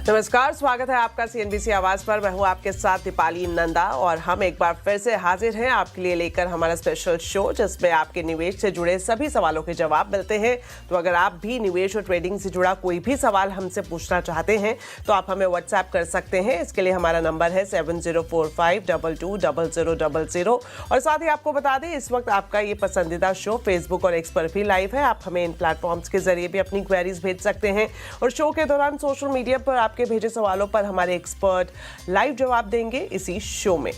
नमस्कार, स्वागत है आपका सीएनबीसी आवाज पर। मैं हूं आपके साथ दीपाली नंदा और हम एक बार फिर से हाजिर हैं आपके लिए लेकर हमारा स्पेशल शो, जिसमें आपके निवेश से जुड़े सभी सवालों के जवाब मिलते हैं। तो अगर आप भी निवेश और ट्रेडिंग से जुड़ा कोई भी सवाल हमसे पूछना चाहते हैं तो आप हमें व्हाट्सएप कर सकते हैं। इसके लिए हमारा नंबर है 7045220000। और साथ ही आपको बता दें, इस वक्त आपका ये पसंदीदा शो फेसबुक और एक्स पर भी लाइव है। आप हमें इन प्लेटफॉर्म्स के जरिए भी अपनी क्वेरीज भेज सकते हैं और शो के दौरान सोशल मीडिया पर आपके भेजे सवालों पर हमारे एक्सपर्ट लाइव जवाब देंगे इसी शो में।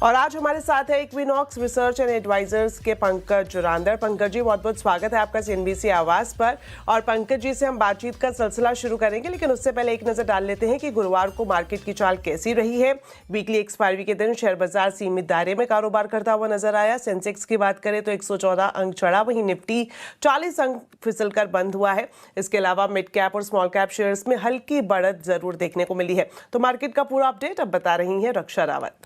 और आज हमारे साथ है इक्विनॉक्स रिसर्च एंड एडवाइजर्स के पंकज जुरांदर। पंकज जी, बहुत बहुत स्वागत है आपका सीएनबीसी आवाज पर। और पंकज जी से हम बातचीत का सिलसिला शुरू करेंगे, लेकिन उससे पहले एक नजर डाल लेते हैं कि गुरुवार को मार्केट की चाल कैसी रही है। वीकली एक्सपायरी के दिन शेयर बाजार सीमित दायरे में कारोबार करता हुआ नजर आया। सेंसेक्स की बात करें तो 114 अंक चढ़ा, वहीं निफ्टी 40 अंक फिसलकर बंद हुआ है। इसके अलावा मिड कैप और स्मॉल कैप शेयर्स में हल्की बढ़त जरूर देखने को मिली है। तो मार्केट का पूरा अपडेट अब बता रही है रक्षा रावत।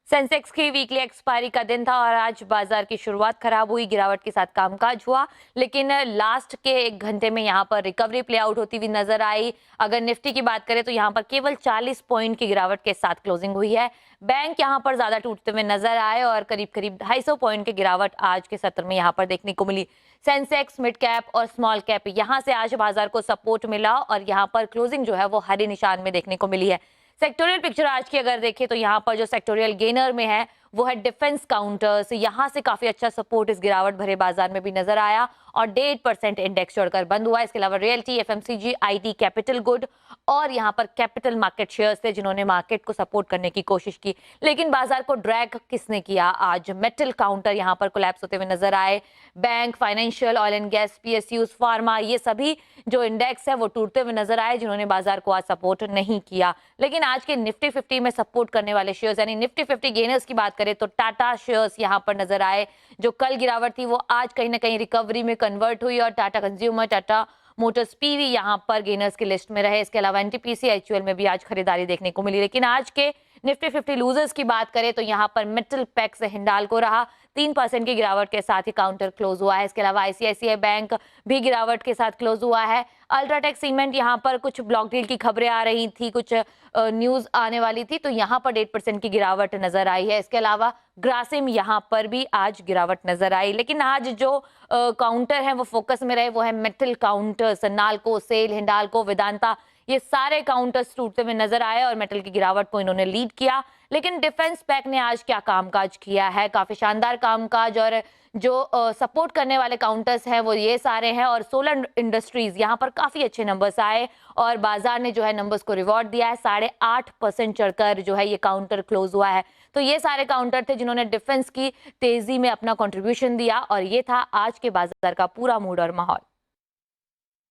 सेंसेक्स की वीकली एक्सपायरी का दिन था और आज बाजार की शुरुआत खराब हुई, गिरावट के साथ कामकाज हुआ, लेकिन लास्ट के एक घंटे में यहां पर रिकवरी प्ले आउट होती हुई नजर आई। अगर निफ्टी की बात करें तो यहां पर केवल 40 पॉइंट की गिरावट के साथ क्लोजिंग हुई है। बैंक यहां पर ज्यादा टूटते हुए नजर आए और करीब करीब 250 पॉइंट की गिरावट आज के सत्र में यहां पर देखने को मिली। सेंसेक्स, मिड कैप और स्मॉल कैप यहां से आज बाजार को सपोर्ट मिला और यहां पर क्लोजिंग जो है वो हरे निशान में देखने को मिली है। सेक्टोरियल पिक्चर आज की अगर देखें तो यहाँ पर जो सेक्टोरियल गेनर में है वो है डिफेंस काउंटर्स। यहाँ से काफी अच्छा सपोर्ट इस गिरावट भरे बाजार में भी नजर आया और 1.5% इंडेक्स चढ़कर बंद हुआ। इसके अलावा realty, FMCG, IT, capital good और यहाँ पर कैपिटल मार्केट शेयर्स थे जिन्होंने मार्केट को सपोर्ट करने की कोशिश की। लेकिन बाजार को ड्रैग किसने किया? आज मेटल काउंटर यहाँ पर कोलैप्स होते हुए नजर आए। Bank, financial, oil and gas, PSUs, pharma, ये सभी जो इंडेक्स है वो टूटते हुए नजर आए, जिन्होंने बाजार को आज सपोर्ट नहीं किया। लेकिन आज के निफ्टी 50 में सपोर्ट करने वाले शेयर्स यानी निफ्टी 50 गेनर्स की बात करें तो टाटा शेयर्स यहां पर नजर आए। जो कल गिरावट थी वो आज कहीं ना कहीं रिकवरी में कन्वर्ट हुई और Tata consumer, Tata Motors, PV यहां पर गेनर्स की लिस्ट में रहे। इसके अलावा एनटीपीसी, एचयूएल में भी आज खरीदारी देखने को मिली। लेकिन आज के निफ्टी 50 लूजर्स की बात करें तो यहां पर मेटल पैक्स हिंडाल्को रहा, 3% की गिरावट के साथ ही काउंटर क्लोज हुआ है। इसके अलावा आईसीआईसीआई बैंक भी गिरावट के साथ क्लोज हुआ है। अल्ट्राटेक सीमेंट, यहाँ पर कुछ ब्लॉक डील की खबरें आ रही थी, कुछ न्यूज आने वाली थी, तो यहाँ पर 1% की गिरावट नजर आई है। इसके अलावा ग्रासिम यहाँ पर भी आज गिरावट नजर आई। लेकिन आज जो काउंटर है वो फोकस में रहे वो है मेटल काउंटर्स। नाल्को, सेल, हिंडाल्को, वेदांता, ये सारे काउंटर्स टूटते हुए नजर आए और मेटल की गिरावट को इन्होंने लीड किया। लेकिन डिफेंस पैक ने आज क्या कामकाज किया है? काफी शानदार कामकाज। और जो सपोर्ट करने वाले काउंटर्स हैं वो ये सारे हैं और सोलर इंडस्ट्रीज यहाँ पर काफी अच्छे नंबर्स आए और बाजार ने जो है नंबर्स को रिवॉर्ड दिया है। 8.5% चढ़कर जो है ये काउंटर क्लोज हुआ है। तो ये सारे काउंटर थे जिन्होंने डिफेंस की तेजी में अपना कंट्रीब्यूशन दिया और ये था आज के बाजार का पूरा मूड और माहौल।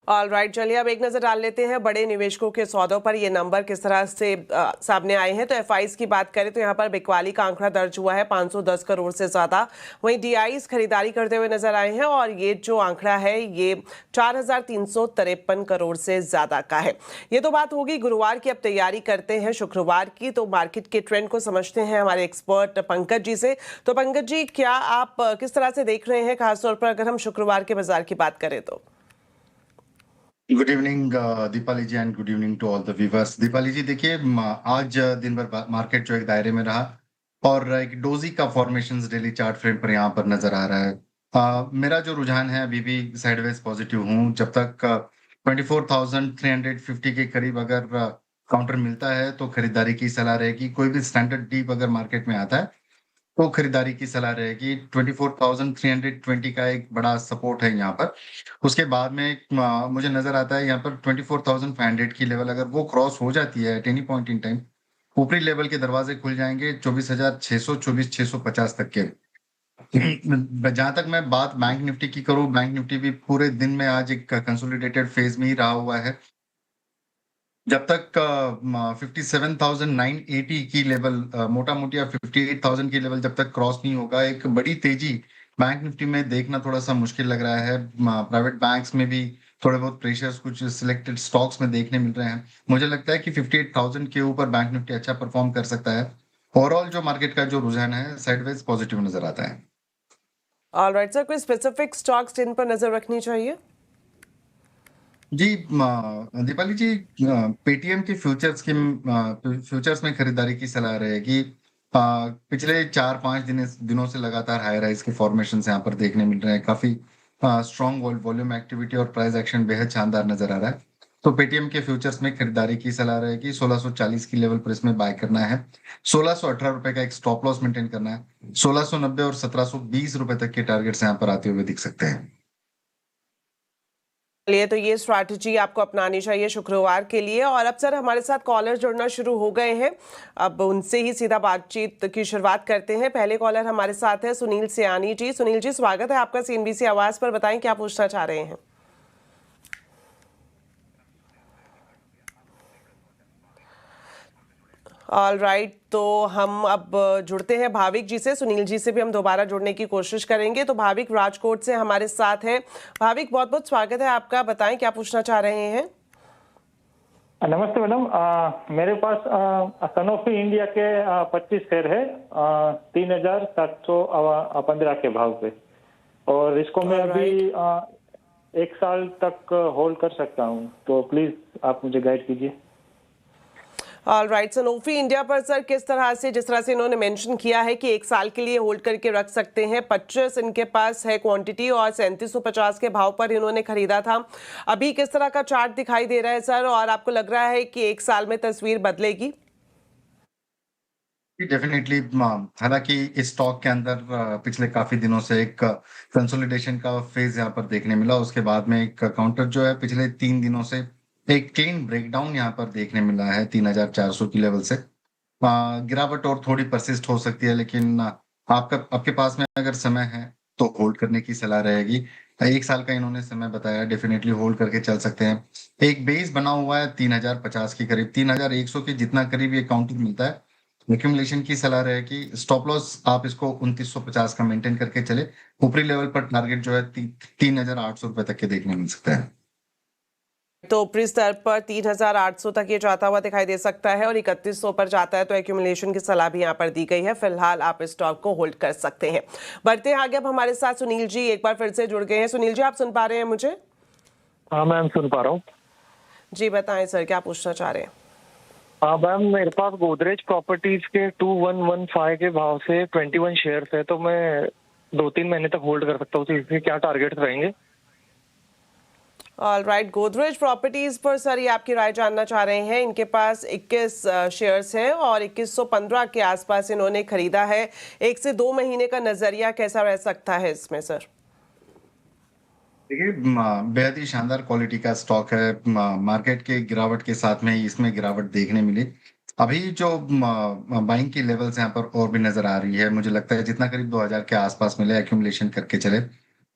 ऑल राइट, चलिए अब एक नजर डाल लेते हैं बड़े निवेशकों के सौदों पर ये नंबर किस तरह से सामने आए हैं। तो एफआईज की बात करें तो यहाँ पर बिकवाली का आंकड़ा दर्ज हुआ है 510 करोड़ से ज्यादा। वहीं डीआईज खरीदारी करते हुए नजर आए हैं और ये जो आंकड़ा है ये 4353 करोड़ से ज्यादा का है। ये तो बात होगी गुरुवार की। अब तैयारी करते हैं शुक्रवार की, तो मार्केट के ट्रेंड को समझते हैं हमारे एक्सपर्ट पंकज जी से। तो पंकज जी, क्या आप किस तरह से देख रहे हैं, खासतौर पर अगर हम शुक्रवार के बाजार की बात करें तो? Good evening Deepali ji and good evening to all the viewers. Deepali ji देखिए, आज दिन भर मार्केट जो एक दायरे में रहा और एक डोजी का फॉर्मेशंस डेली चार्ट फ्रेम पर यहाँ पर नजर आ रहा है। मेरा जो रुझान है अभी भी साइडवेज पॉजिटिव हूँ। जब तक 24,350 के करीब अगर काउंटर मिलता है तो खरीदारी की सलाह रहेगी। कोई भी स्टैंडर्ड डीप अगर मार्केट में आता है तो खरीदारी की सलाह रहेगी। 24,320 का एक बड़ा सपोर्ट है यहाँ पर। उसके बाद में मुझे नजर आता है यहाँ पर 24,500 की लेवल अगर वो क्रॉस हो जाती है at any point in time, ऊपरी लेवल के दरवाजे खुल जाएंगे 24,600, 24,650 तक के। जहां तक मैं बात बैंक निफ्टी की करूं, बैंक निफ्टी भी पूरे दिन में आज एक कंसोलिडेटेड फेज में ही रहा हुआ है। जब तक 57,980 की लेवल मोटा मोटी या 58,000 की लेवल जब तक क्रॉस नहीं होगा, एक बड़ी तेजी बैंक निफ्टी में देखना थोड़ा सा मुश्किल लग रहा है। प्राइवेट बैंक्स में भी थोड़े बहुत प्रेशर्स कुछ सिलेक्टेड स्टॉक्स में देखने मिल रहे हैं। मुझे लगता है कि 58,000 के ऊपर बैंक निफ्टी अच्छा परफॉर्म कर सकता है। ओवरऑल जो मार्केट का जो रुझान है साइडवेज पॉजिटिव नजर आता है। ऑलराइट सर, कोई स्पेसिफिक स्टॉक्स जिन पर नजर रखनी चाहिए? जी दीपाली जी, पेटीएम के फ्यूचर्स में खरीदारी की सलाह रहेगी। पिछले 4-5 दिनों से लगातार हाई राइज के फॉर्मेशन यहाँ पर देखने मिल रहे हैं। काफी स्ट्रॉन्ग वॉल्यूम एक्टिविटी और प्राइस एक्शन बेहद शानदार नजर आ रहा है। तो पेटीएम के फ्यूचर्स में खरीदारी की सलाह रहेगी। 1640 की लेवल पर इसमें बाय करना है। 1618 रुपए का एक स्टॉप लॉस मेंटेन करना है। 1690 और 1720 रुपए तक के टारगेट्स यहाँ पर आते हुए दिख सकते हैं। लिए तो ये स्ट्रैटेजी आपको अपनानी चाहिए शुक्रवार के लिए। और अब सर हमारे साथ कॉलर जुड़ना शुरू हो गए हैं, अब उनसे ही सीधा बातचीत की शुरुआत करते हैं। पहले कॉलर हमारे साथ है सुनील सियानी जी। सुनील जी, स्वागत है आपका सीएनबीसी आवाज पर। बताएं क्या पूछना चाह रहे हैं। ऑल राइट, तो हम अब जुड़ते हैं भाविक जी से। सुनील जी से भी हम दोबारा जुड़ने की कोशिश करेंगे। तो भाविक राजकोट से हमारे साथ है। भाविक, बहुत बहुत स्वागत है आपका। बताएं क्या पूछना चाह रहे हैं। नमस्ते मैडम, मेरे पास सनोफी इंडिया के 25 शेयर है 3715 के भाव पे, और इसको मैं अभी 1 साल तक होल्ड कर सकता हूँ, तो प्लीज आप मुझे गाइड कीजिए। ऑल राइट, सनोफी इंडिया पर सर किस तरह से, जिस तरह से इन्होंने मेंशन किया है कि 1 साल के लिए होल्ड करके रख सकते हैं, 25 इनके पास है क्वांटिटी और 3750 के भाव पर इन्होंने खरीदा था। अभी किस तरह का चार्ट दिखाई दे रहा है सर, और आपको लग रहा है कि 1 साल में तस्वीर बदलेगी? डेफिनेटली। हालांकि इस स्टॉक के अंदर पिछले काफी दिनों से एक कंसोलिडेशन का फेज यहाँ पर देखने मिला। उसके बाद में एक काउंटर जो है पिछले 3 दिनों से एक क्लीन ब्रेकडाउन यहाँ पर देखने मिला है 3400 की लेवल से। गिरावट और थोड़ी परसिस्ट हो सकती है, लेकिन आपके पास में अगर समय है तो होल्ड करने की सलाह रहेगी। 1 साल का इन्होंने समय बताया, डेफिनेटली होल्ड करके चल सकते हैं। एक बेस बना हुआ है 3050 के करीब, 3100 के जितना करीब ये काउंटर मिलता है। एक्यूमुलेशन की सलाह रहेगी। स्टॉप लॉस आप इसको 2950 का मेंटेन करके चले। ऊपरी लेवल पर टारगेट जो है 3800 रुपए तक के देखने मिल सकता है। तो ऊपरी स्तर पर 3800 तक ये जाता हुआ दिखाई दे सकता है, और 3100 पर जाता है तो एक्यूमुलेशन की सलाह भी यहाँ पर दी गई है। फिलहाल आप इस स्टॉक को होल्ड कर सकते हैं। बढ़ते हैं आगे। अब हमारे साथ सुनील जी एक बार फिर से जुड़ गए हैं। सुनील जी, आप सुन पा रहे हैं मुझे? हाँ मैम, सुन पा रहा हूँ। जी बताएं सर, क्या पूछना चाह रहे हैं। हाँ मैम, मेरे पास गोदरेज प्रॉपर्टीज के 2115 के भाव से 21 शेयर है, तो मैं 2-3 महीने तक होल्ड कर सकता हूँ, तो इसके क्या टारगेट्स रहेंगे? ऑल राइट, गोदरेज प्रॉपर्टीज पर सर ये आपकी राय जानना चाह रहे हैं। इनके पास 21 शेयर्स हैं और 2115 के आसपास इन्होंने खरीदा है। 1 से 2 महीने का नजरिया कैसा रह सकता है इसमें सर? देखिए, बेहद ही शानदार क्वालिटी का स्टॉक है। मार्केट के गिरावट के साथ में ही इसमें गिरावट देखने मिली। अभी जो बाइंग की लेवल्स यहाँ पर और भी नजर आ रही है, मुझे लगता है जितना करीब 2000 के आसपास मिले, एक्यूमुलेशन करके चले।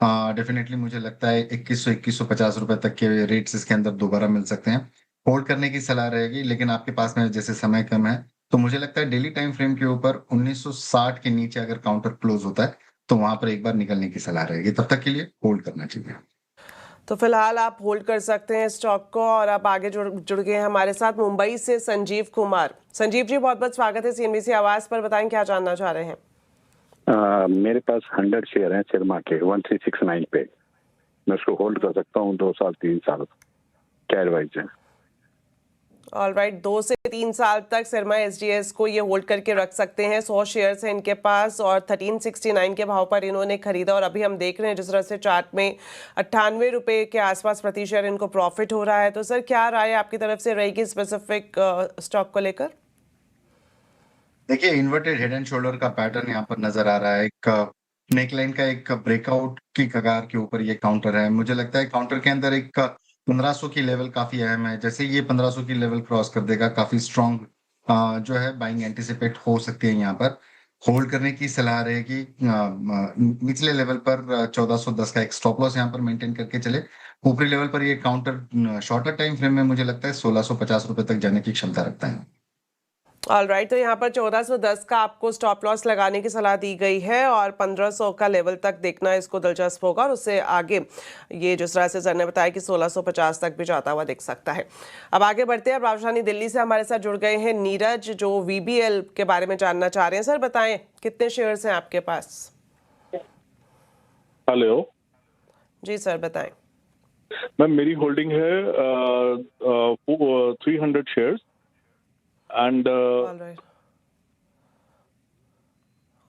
डेफिनेटली मुझे लगता है 2150 रुपए तक के रेट्स इसके अंदर दोबारा मिल सकते हैं। होल्ड करने की सलाह रहेगी, लेकिन आपके पास में जैसे समय कम है, तो मुझे लगता है डेली टाइम फ्रेम के ऊपर 1960 के नीचे अगर काउंटर क्लोज होता है तो वहां पर एक बार निकलने की सलाह रहेगी। तब तक के लिए होल्ड करना चाहिए। तो फिलहाल आप होल्ड कर सकते हैं स्टॉक को। और अब आगे जुड़ गए हैं हमारे साथ मुंबई से संजीव कुमार। संजीव जी, बहुत बहुत स्वागत है सीएनबीसी आवाज पर। बताएं क्या जानना चाह रहे हैं। मेरे पास 100 शेयर हैं सिरमा के 1369 पे। मैं उसको होल्ड कर सकता हूँ 2 साल 3 साल, क्या एडवाइस है? ऑल राइट, 2 से 3 साल तक सिरमा एसडीएस को ये होल्ड करके रख सकते हैं। 100 शेयर्स हैं इनके पास और 1369 के भाव पर इन्होंने खरीदा। और अभी हम देख रहे हैं जिस तरह से चार्ट में 98 रुपए के आसपास प्रति शेयर इनको प्रॉफिट हो रहा है। तो सर क्या राय आपकी तरफ से रहेगी स्पेसिफिक स्टॉक को लेकर? देखिए, इन्वर्टेड हेड एंड शोल्डर का पैटर्न यहाँ पर नजर आ रहा है। एक नेकलाइन का एक ब्रेकआउट की कगार के ऊपर ये काउंटर है। मुझे लगता है काउंटर के अंदर एक 1500 की लेवल काफी अहम है। जैसे ये 1500 की लेवल क्रॉस कर देगा, काफी स्ट्रॉन्ग जो है बाइंग एंटिसिपेट हो सकती है। यहाँ पर होल्ड करने की सलाह रहेगी। निचले लेवल पर 1410 का एक स्टॉप लॉस यहाँ पर मेंटेन करके चले। ऊपरी लेवल पर ये काउंटर शॉर्टर टाइम फ्रेम में मुझे लगता है 1650 रुपए तक जाने की क्षमता रखता है। ऑल राइट, तो यहाँ पर 1410 का आपको स्टॉप लॉस लगाने की सलाह दी गई है और 1500 का लेवल तक देखना इसको दिलचस्प होगा। और उससे आगे ये जिस तरह से सर ने बताया कि 1650 तक भी जाता हुआ दिख सकता है। अब आगे बढ़ते हैं। अब राजधानी दिल्ली से हमारे साथ जुड़ गए हैं नीरज, जो वीबीएल के बारे में जानना चाह रहे हैं। सर बताएं कितने शेयर्स हैं आपके पास? हेलो जी सर बताएं। मैम मेरी होल्डिंग है 300 shares and all right,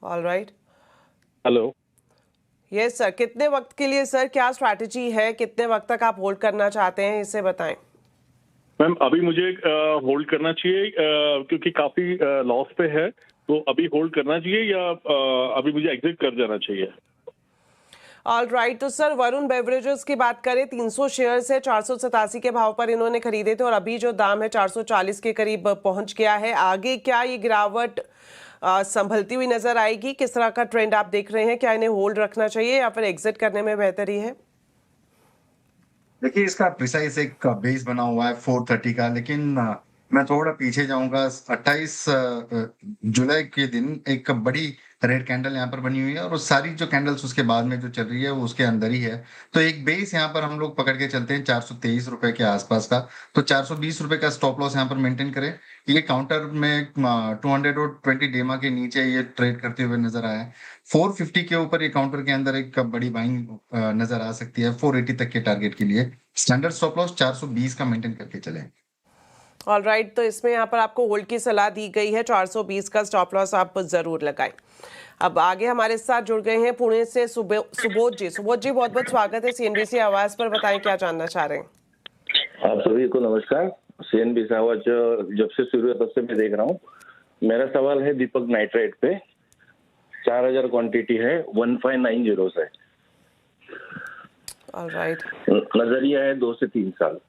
all right. Hello. Yes sir, कितने वक्त के लिए सर, क्या स्ट्रैटेजी है, कितने वक्त तक आप होल्ड करना चाहते हैं, इसे बताएं। मैम अभी मुझे होल्ड करना चाहिए क्योंकि काफी लॉस पे है, तो अभी होल्ड करना चाहिए या अभी मुझे एग्जिट कर जाना चाहिए? ऑल राइट, तो सर वरुण बेवरेजेस की बात करें, 300 शेयर्स है, 487 के भाव पर इन्होंने खरीदे थे और अभी जो दाम है 440 के करीब पहुंच गया है। आगे क्या ये गिरावट संभलती हुई नजर आएगी? किस तरह का ट्रेंड आप देख रहे हैं? क्या इन्हें होल्ड रखना चाहिए या फिर एग्जिट करने में बेहतरी है? देखिए, इसका प्रिसाइज एक बेस बना हुआ है 430 का, लेकिन मैं थोड़ा पीछे जाऊंगा। 28 जुलाई के दिन एक बड़ी रेड कैंडल यहाँ पर बनी हुई है और वो सारी जो कैंडल्स उसके बाद में जो चल रही है वो उसके अंदर ही है। तो एक बेस यहाँ पर हम लोग पकड़ के चलते हैं 423 रुपए के आसपास का। तो 420 रुपए का स्टॉप लॉस यहाँ पर मेंटेन करें। ये काउंटर में 220 डेमा के नीचे ये ट्रेड करते हुए नजर आया है। 450 के ऊपर ये काउंटर के अंदर एक बड़ी बाइंग नजर आ सकती है 480 तक के टारगेट के लिए। स्टैंडर्ड स्टॉप लॉस 420 का मेंटेन करके चले। ऑल राइट, तो इसमें यहाँ पर आपको होल्ड की सलाह दी गई है, 420 का स्टॉप लॉस आप जरूर लगाएं। अब आगे हमारे साथ जुड़ गए हैं पुणे से सुबोध जी। सुबोध जी, बहुत बहुत स्वागत है सीएनबीसी आवाज पर। बताएं क्या जानना चाह रहे हैं। आप सभी को नमस्कार। सीएनबीसी आवाज जब से शुरू है तब से मैं देख रहा हूँ। मेरा सवाल है दीपक नाइट्राइट पे। 4000 क्वांटिटी है, 1590 से। ऑल राइट, नजरिया है 2 से 3 साल।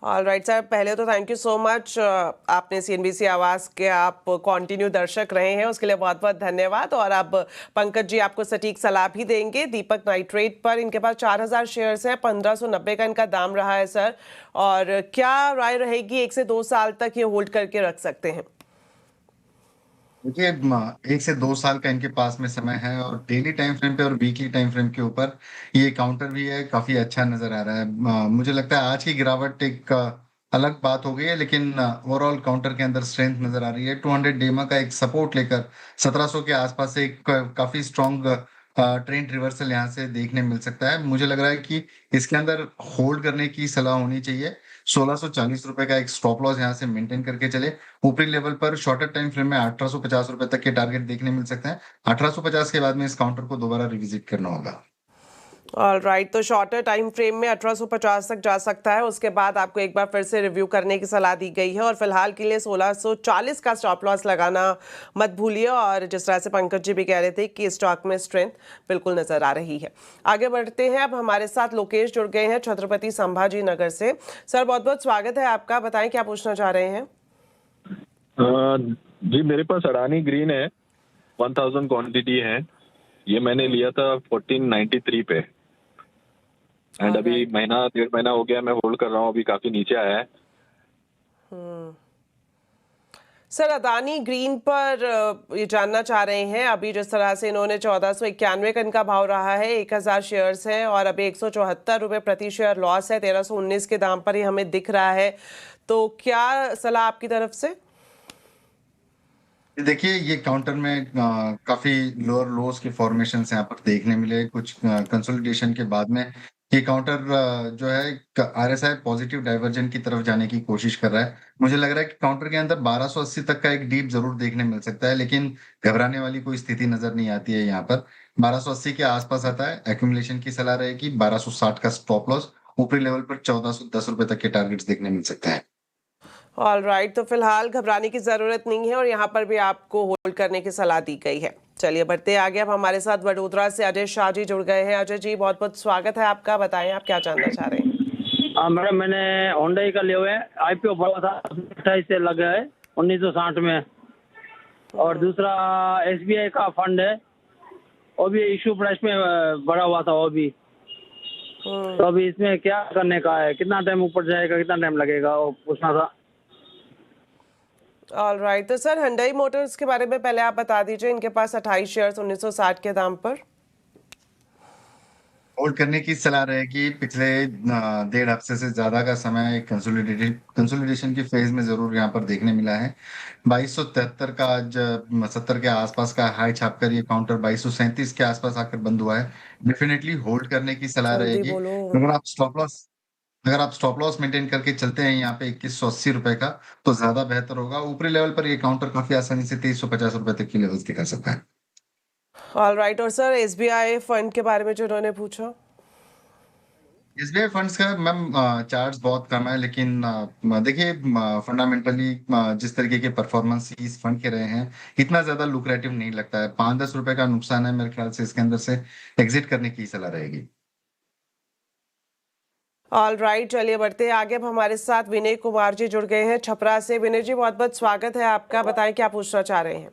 ऑल राइट सर, पहले तो थैंक यू सो मच, आपने सीएनबीसी आवाज के आप कंटिन्यू दर्शक रहे हैं, उसके लिए बहुत बहुत धन्यवाद। और अब पंकज जी आपको सटीक सलाह भी देंगे दीपक नाइट्रेट पर। इनके पास 4000 शेयर्स हैं, 1590 का इनका दाम रहा है सर, और क्या राय रहेगी, 1 से 2 साल तक ये होल्ड करके रख सकते हैं? देखिए, 1 से 2 साल का इनके पास में समय है और डेली टाइम फ्रेम पे और वीकली टाइम फ्रेम के ऊपर ये काउंटर भी है, काफी अच्छा नजर आ रहा है। मुझे लगता है आज की गिरावट एक अलग बात हो गई है, लेकिन ओवरऑल काउंटर के अंदर स्ट्रेंथ नजर आ रही है। 200 डेमा का एक सपोर्ट लेकर 1700 के आसपास से एक काफी स्ट्रॉन्ग ट्रेंड रिवर्सल यहाँ से देखने मिल सकता है। मुझे लग रहा है कि इसके अंदर होल्ड करने की सलाह होनी चाहिए। 1640 रुपए का एक स्टॉप लॉस यहाँ से मेंटेन करके चले। ऊपरी लेवल पर शॉर्टर टाइम फ्रेम में 1850 रुपए तक के टारगेट देखने मिल सकते हैं। 1850 के बाद में इस काउंटर को दोबारा रिविजिट करना होगा। ऑल राइट, तो शॉर्टर टाइम फ्रेम में 1850 तक जा सकता है, उसके बाद आपको एक बार फिर से रिव्यू करने की सलाह दी गई है। और फिलहाल के लिए 1640 का स्टॉप लॉस लगाना मत भूलिए। और जिस तरह से पंकज जी भी कह रहे थे कि स्टॉक में स्ट्रेंथ बिल्कुल नजर आ रही है। आगे बढ़ते हैं, अब हमारे साथ लोकेश जुड़ गए हैं छत्रपति संभाजी नगर से। सर बहुत बहुत स्वागत है आपका, बताएं क्या पूछना चाह रहे हैं। जी मेरे पास अडानी ग्रीन है, 1000 क्वांटिटी है। ये मैंने लिया था 1493 पे एंड अभी 1.5 महीना हो गया मैं होल्ड कर रहा हूँ। अभी काफी नीचे आया है। सर अदानी ग्रीन पर ये जानना चाह रहे हैं, अभी जिस तरह से इन्होंने 1491 का इनका भाव रहा है, 1000 शेयर्स हैं और अभी 174 रुपये प्रति शेयर लॉस है, 1319 के दाम पर ही हमें दिख रहा है। तो क्या सलाह आपकी तरफ से? देखिए, ये काउंटर में काफी लोअर लोस के फॉर्मेशन यहाँ पर देखने मिले। कुछ कंसोलिडेशन के बाद में ये काउंटर जो है आरएसआई पॉजिटिव डाइवर्जन की तरफ जाने की कोशिश कर रहा है। मुझे लग रहा है कि काउंटर के अंदर 1280 तक का एक डीप जरूर देखने मिल सकता है, लेकिन घबराने वाली कोई स्थिति नजर नहीं आती है। यहाँ पर 1280 के आसपास आता है। एक्यूमुलेशन की सलाह रहेगी, 1260 का स्टॉप लॉस। ऊपरी लेवल पर 1410 रुपए तक के टारगेट्स देखने मिल सकते हैं। ऑल राइट, तो फिलहाल घबराने की जरूरत नहीं है और यहाँ पर भी आपको होल्ड करने की सलाह दी गई है। चलिए बढ़ते आगे, अब हमारे साथ वडोदरा से अजय शाह जी जुड़ गए हैं। अजय जी बहुत बहुत स्वागत है आपका, बताएं आप क्या जानना चाह रहे हैं। हाँ मैडम, मैंने होंडई का लिया हुआ है। आईपीओ बड़ा था 28 से लगा है 1960 में। और दूसरा एसबीआई का फंड है, वो भी इशू प्राइस में बढ़ा हुआ था वो भी। तो अभी इसमें क्या करने का है, कितना टाइम ऊपर जाएगा, कितना टाइम लगेगा, वो पूछना था। ऑल राइट, तो सर हुंडई मोटर्स के बारे में पहले आप बता दीजिए। इनके पास 28 शेयर्स 1960 के दाम पर। होल्ड करने की सलाह रहेगी। पिछले 1.5 हफ्ते से ज्यादा का समय एक कंसोलिडेशन की फेज में जरूर यहाँ पर देखने मिला है। 2273 का आज 70 के आसपास का हाई छापकर ये काउंटर 2237 के आसपास आकर बंद हुआ है। डेफिनेटली होल्ड करने की सलाह जल्दी रहेगी। बोलो। अगर आप स्टॉप लॉस मेंटेन करके चलते हैं यहाँ पे 2180 रुपए का, तो ज्यादा बेहतर होगा। ऊपरी लेवल पर ये काउंटर काफी आसानी से 2350 रुपए तक की लेवल्स दिखा सकता है। All right. और सर एसबीआई फंड के बारे में जो उन्होंने पूछा। एसबीआई फंड्स का मैम चार्ज बहुत कम है, लेकिन देखिए फंडामेंटली जिस तरीके के परफॉर्मेंस इस फंड के रहे हैं, इतना ज्यादा लुक्रेटिव नहीं लगता है। 5-10 रुपए का नुकसान है, मेरे ख्याल से इसके अंदर से एग्जिट करने की सलाह रहेगी। ऑल राइट, चलिए बढ़ते हैं आगे। अब हमारे साथ विनय कुमार जी जुड़ गए हैं छपरा से। विनय जी, बहुत बहुत स्वागत है आपका। बताएं क्या पूछना चाह रहे हैं।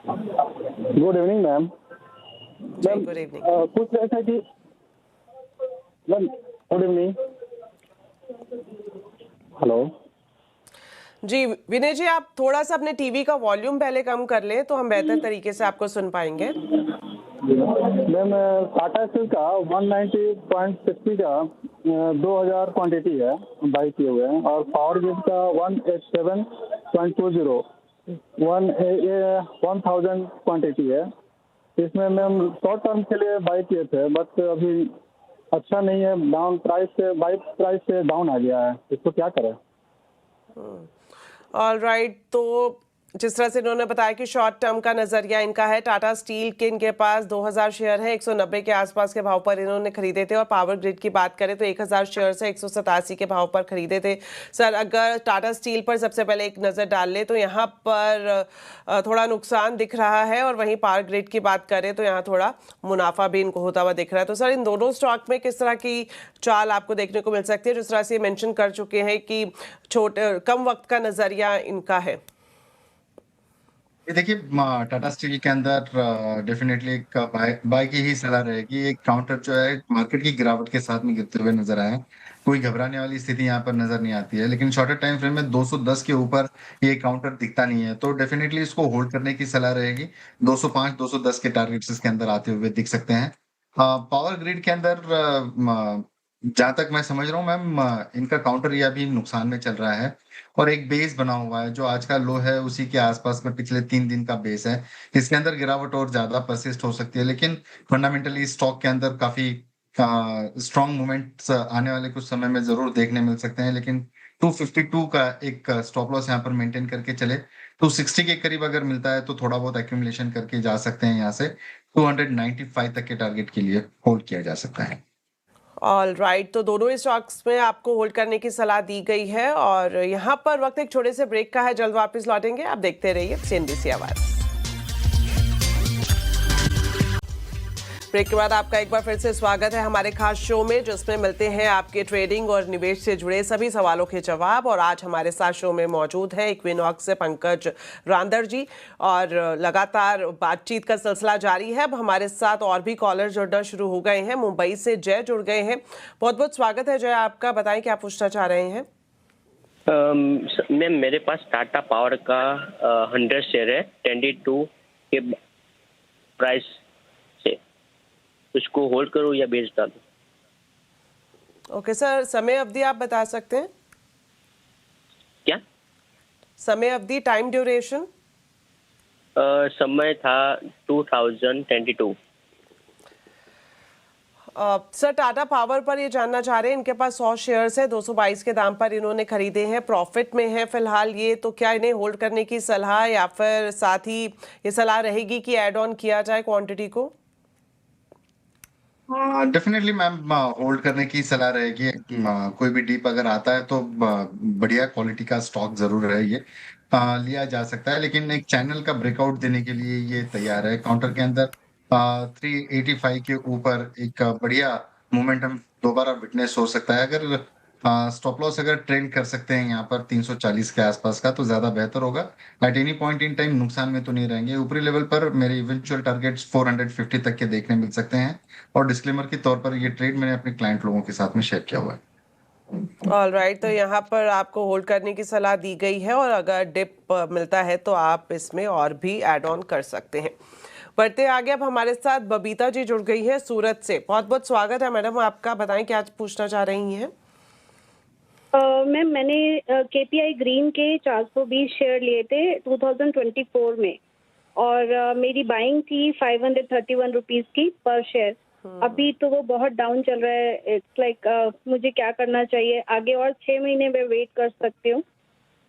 Good evening ma'am. Good evening. पूछ रहे थे कि मैम, गुड इवनिंग। हेलो जी विनय जी, आप थोड़ा सा अपने टीवी का वॉल्यूम पहले कम कर लें तो हम बेहतर तरीके से आपको सुन पाएंगे। मैम, टाटा स्टील का 190.60 का 2000 क्वांटिटी है, बाई किए हुए हैं, और पावर ग्रिड का 187.20 1000 क्वांटिटी है। इसमें मैम शॉर्ट टर्म के लिए बाई किए थे, बट अभी अच्छा नहीं है, डाउन प्राइस से बाई प्राइस से डाउन आ गया है। इसको क्या करें? ऑल राइट, तो जिस तरह से इन्होंने बताया कि शॉर्ट टर्म का नजरिया इनका है। टाटा स्टील के इनके पास 2000 शेयर है, 190 के आसपास के भाव पर इन्होंने खरीदे थे। और पावर ग्रिड की बात करें तो 1000 शेयर से 187 के भाव पर खरीदे थे। सर, अगर टाटा स्टील पर सबसे पहले एक नज़र डाल ले तो यहाँ पर थोड़ा नुकसान दिख रहा है, और वहीं पावर ग्रिड की बात करें तो यहाँ थोड़ा मुनाफा भी इनको होता हुआ दिख रहा है। तो सर, इन दोनों स्टॉक में किस तरह की चाल आपको देखने को मिल सकती है? जिस तरह से मेंशन कर चुके हैं कि कम वक्त का नजरिया इनका है। ये देखिए, टाटा स्टील के अंदर डेफिनेटली एक बाय की ही सलाह रहेगी। एक काउंटर जो है मार्केट की गिरावट के साथ में गिरते हुए नजर आया, कोई घबराने वाली स्थिति यहाँ पर नजर नहीं आती है। लेकिन शॉर्टर टाइम फ्रेम में 210 के ऊपर ये काउंटर दिखता नहीं है, तो डेफिनेटली इसको होल्ड करने की सलाह रहेगी। 205 210 के टारगेट्स इसके अंदर आते हुए दिख सकते हैं। पावर ग्रिड के अंदर जहां तक मैं समझ रहा हूँ मैम, इनका काउंटर ये अभी नुकसान में चल रहा है, और एक बेस बना हुआ है जो आज का लो है उसी के आसपास में पिछले 3 दिन का बेस है। इसके अंदर गिरावट और ज्यादा परसिस्ट हो सकती है, लेकिन फंडामेंटली स्टॉक के अंदर काफी स्ट्रॉन्ग मूवमेंट्स आने वाले कुछ समय में जरूर देखने मिल सकते हैं। लेकिन 252 का एक स्टॉप लॉस यहाँ पर मेंटेन करके चले, 260 के करीब अगर मिलता है तो थोड़ा बहुत एक्यूमुलेशन करके जा सकते हैं। यहाँ से 295 तक के टारगेट के लिए होल्ड किया जा सकता है। ऑल राइट, तो दोनों ही स्टॉक्स में आपको होल्ड करने की सलाह दी गई है। और यहाँ पर वक्त एक छोटे से ब्रेक का है, जल्द वापस लौटेंगे। आप देखते रहिए CNBC आवाज। ब्रेक के बाद आपका एक बार फिर से स्वागत है हमारे खास शो में, जिसमें मिलते हैं आपके ट्रेडिंग और निवेश से जुड़े सभी सवालों के जवाब। और आज हमारे साथ शो में मौजूद है इक्विनॉक्स से पंकज रांदर जी, और लगातार बातचीत का सिलसिला जारी है। अब हमारे साथ और भी कॉलर जुड़ना शुरू हो गए हैं। मुंबई से जय जुड़ गए हैं। बहुत बहुत स्वागत है जय आपका। बताएं क्या पूछना चाह रहे हैं। मैम, मेरे पास टाटा पावर का 100 शेयर है 22 के प्राइस से, उसको होल्ड करूं या बेच डालूं? ओके सर, समय अवधि आप बता सकते हैं? क्या समय अवधि, टाइम ड्यूरेशन? समय था 2022। सर, टाटा पावर पर ये जानना चाह रहे हैं, इनके पास 100 शेयर्स है, 222 के दाम पर इन्होंने खरीदे हैं, प्रॉफिट में है फिलहाल ये। तो क्या इन्हें होल्ड करने की सलाह, या फिर साथ ही ये सलाह रहेगी कि ऐड ऑन किया जाए क्वांटिटी को? डेफिनेटली मैम, होल्ड करने की सलाह रहेगी। कोई भी डीप अगर आता है तो बढ़िया क्वालिटी का स्टॉक जरूर है, ये लिया जा सकता है। लेकिन एक चैनल का ब्रेकआउट देने के लिए ये तैयार है। काउंटर के अंदर 385 के ऊपर एक बढ़िया मोमेंटम दोबारा विटनेस हो सकता है। अगर स्टॉप लॉस अगर ट्रेंड कर सकते हैं यहाँ पर 340 के आसपास का, तो ज्यादा बेहतर होगा। At any point in time नुकसान में तो नहीं रहेंगे। ऊपरी लेवल पर मेरे इवेंचुअल टारगेट्स 450 तक के देखने मिल सकते हैं। और डिस्क्लेमर के तौर पर ये ट्रेड मैंने अपने क्लाइंट लोगों के साथ में शेयर किया हुआ है। ऑल राइट, तो यहाँ पर आपको होल्ड करने की सलाह दी गई है, और अगर डिप मिलता है तो आप इसमें और भी ऐड ऑन कर सकते हैं। बढ़ते आगे, अब हमारे साथ बबीता जी जुड़ गई है सूरत से। बहुत बहुत स्वागत है मैडम आपका, बताएं क्या आज पूछना चाह रही हैं। मैम मैंने केपीआई ग्रीन के 420 शेयर लिए थे 2024 में, और मेरी बाइंग थी 531 रुपीज की पर शेयर। अभी तो वो बहुत डाउन चल रहा है। इट्स लाइक मुझे क्या करना चाहिए आगे? और 6 महीने में वेट कर सकती हूँ,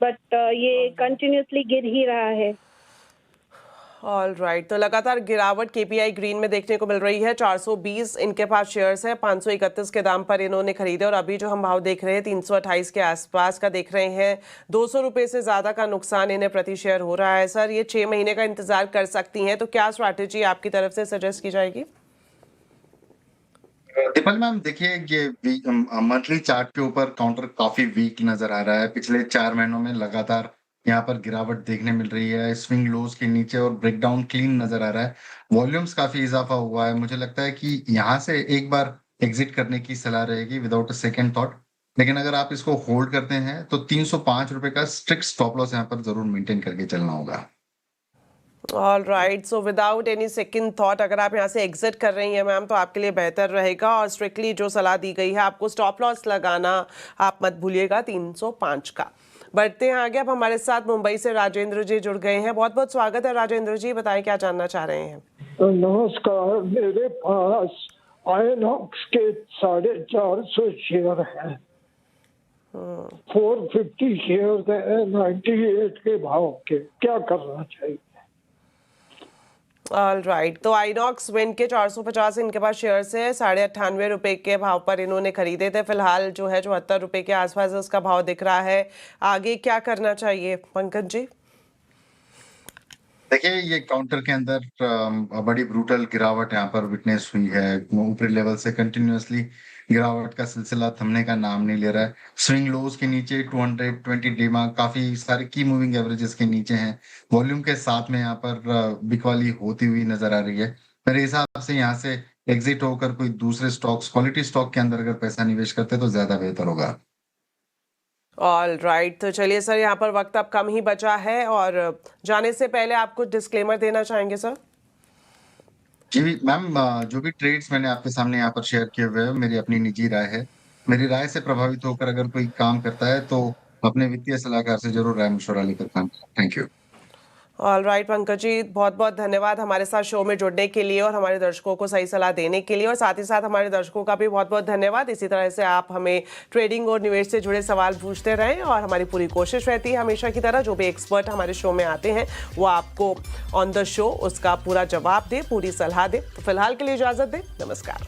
बट ये कंटिन्यूसली गिर ही रहा है। ऑल राइट, तो लगातार गिरावट केपीआई ग्रीन में देखने को मिल रही है। 420 इनके पास शेयर्स है, 531 के दाम पर इन्होंने खरीदे, और अभी जो हम भाव देख रहे हैं 328 के आसपास का देख रहे हैं। 200 रुपये से ज़्यादा का नुकसान इन्हें प्रति शेयर हो रहा है। सर, ये 6 महीने का इंतजार कर सकती हैं, तो क्या स्ट्रैटेजी आपकी तरफ से सजेस्ट की जाएगी? दीपल मैम, देखिए ये मंथली चार्ट के ऊपर काउंटर काफी वीक नजर आ रहा है। पिछले 4 महीनों में लगातार यहाँ पर गिरावट देखने मिल रही है, स्विंग लोज के नीचे, और ब्रेकडाउन क्लीन नजर आ रहा है। वॉल्यूम्स काफी इजाफा हुआ है। मुझे लगता है कि यहाँ से एक बार एग्जिट करने की सलाह रहेगी विदाउट अ सेकेंड थॉट। लेकिन अगर आप इसको होल्ड करते हैं तो 305 रुपए का स्ट्रिक्ट स्टॉप लॉस यहाँ पर जरूर मेंटेन करके चलना होगा। All right, so without any second thought अगर आप यहाँ से एग्जिट कर रही हैं मैम, तो आपके लिए बेहतर रहेगा। और स्ट्रिक्टली जो सलाह दी गई है, आपको स्टॉप लॉस लगाना आप मत भूलिएगा 305 का। बढ़ते हैं आगे, अब हमारे साथ मुंबई से राजेंद्र जी जुड़ गए हैं। बहुत बहुत स्वागत है राजेंद्र जी, बताएं क्या जानना चाह रहे हैं। नमस्कार, मेरे पास आइनॉक्स के 450 शेयर हैं। 450 शेयर है 98 के भाव के, क्या करना चाहिए? ऑल राइट, तो आइनॉक्स विंड के 450 इनके पास शेयर्स है, 98.5 रुपए के भाव पर इन्होंने खरीदे थे। फिलहाल जो है 74 रुपए के आसपास उसका भाव दिख रहा है। आगे क्या करना चाहिए पंकज जी? देखिए, ये काउंटर के अंदर बड़ी ब्रूटल गिरावट यहाँ पर विटनेस हुई है। ऊपरी लेवल से कंटिन्यूअसली गिरावट का सिलसिला थमने का नाम नहीं ले रहा है। स्विंग लोज के नीचे 220 डीमा, काफी सारे की मूविंग एवरेजेस के नीचे हैं। वॉल्यूम के साथ में यहाँ पर बिकवाली होती हुई नजर आ रही है। मेरे हिसाब से यहाँ से एग्जिट होकर कोई दूसरे स्टॉक्स, क्वालिटी स्टॉक के अंदर अगर पैसा निवेश करते तो ज्यादा बेहतर होगा। ऑल राइट, तो चलिए सर, यहाँ पर वक्त अब कम ही बचा है, और जाने से पहले आप कुछ डिस्क्लेमर देना चाहेंगे सर? जी मैम, जो भी ट्रेड्स मैंने आपके सामने यहाँ पर शेयर किए हुए हैं, मेरी अपनी निजी राय है। मेरी राय से प्रभावित होकर अगर कोई काम करता है तो अपने वित्तीय सलाहकार से जरूर राय मशवरा लेकर काम करें। Thank you. All right Pankaj ji, बहुत बहुत धन्यवाद हमारे साथ शो में जुड़ने के लिए और हमारे दर्शकों को सही सलाह देने के लिए, और साथ ही साथ हमारे दर्शकों का भी बहुत बहुत धन्यवाद। इसी तरह से आप हमें ट्रेडिंग और निवेश से जुड़े सवाल पूछते रहें, और हमारी पूरी कोशिश रहती है हमेशा की तरह जो भी एक्सपर्ट हमारे शो में आते हैं वो आपको ऑन द शो उसका पूरा जवाब दे, पूरी सलाह दे। तो फिलहाल के लिए इजाजत दें, नमस्कार।